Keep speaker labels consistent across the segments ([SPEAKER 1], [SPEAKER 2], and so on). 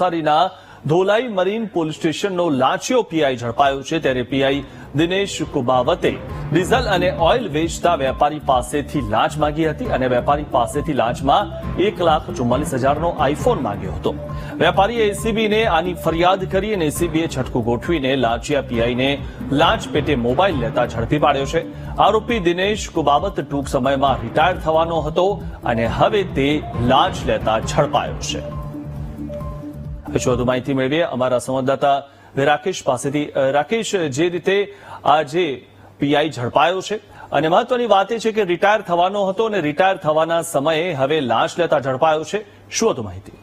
[SPEAKER 1] નવસારીના ધોલાઈ marine police સ્ટેશનનો લાંચિયો PI ઝડપાયો છે, ત્યારે પીઆઈ દિનેશ કુબાવતે ડીઝલ અને ઓઇલ વેચતા વેપારી પાસેથી લાંચ માંગી હતી અને વેપારી પાસેથી લાંચમાં 1,44,000નો આઈફોન માંગ્યો હતો. વેપારીએ એસીબીને આની ફરિયાદ કરી અને એસીબીએ છટકું ગોઠવીને લાંચિયા પીઆઈને લાંચ પેટે મોબાઈલ લેતા ઝડપી પાડ્યો છે. આરોપી દિનેશ કુબાવત ટૂંક સમયમાં રિટાયર થવાનો હતો અને હવે તે લાંચ લેતા ઝડપાયો છે. વધુ માહિતી મેળવીએ અમારા સંવાદદાતા રાકેશ પાસેથી. રાકેશ, જે રીતે આ જે પીઆઈ ઝડપાયો છે અને મહત્વની વાત એ છે કે રિટાયર થવાનો હતો અને રિટાયર થવાના સમયે હવે લાંચ લેતા ઝડપાયો છે, શું હતું માહિતી?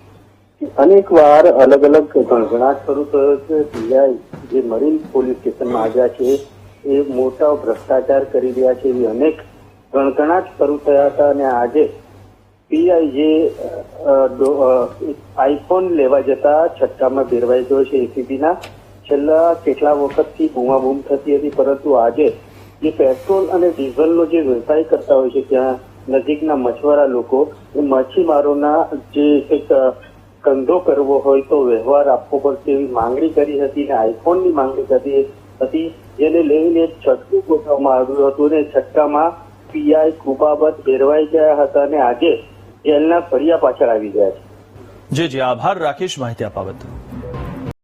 [SPEAKER 2] અનેક વાર અલગ અલગ ગણગણાટ શરૂ થયો છે. પીઆઈ જે મરીન પોલીસ સ્ટેશનમાં આવ્યા છે એ મોટા ભ્રષ્ટાચાર કરી રહ્યા છે એવી અનેક ગણગણાટ શરૂ થયા હતા અને આજે પીઆઈ જે આઈફોન લેવા જતા છટકામાં ભેરવાઈ ગયો છે. એસીબીના છેલ્લા કેટલા વખતથી બૂમાબૂમ થતી હતી, પરંતુ આજે જે પેટ્રોલ અને ડીઝલનો જે વ્યવસાય કરતા હોય છે ત્યાં નજીકના મછવારા લોકો એ મચ્છીમારોના જે એક ધંધો કરવો હોય તો વ્યવહાર આપવો પડશે એવી માંગણી કરી હતી અને આઈફોનની માંગણી કરી હતી, જેને લઈને છટકું ગોઠવવામાં આવ્યું હતું અને છટકામાં પીઆઈ કુબાવત ભેરવાઈ ગયા હતા અને આજે જેલના ફળિયા પાછળ આવી ગયા છે.
[SPEAKER 1] જી આભાર રાકેશ માહિતી આપવા બદલ.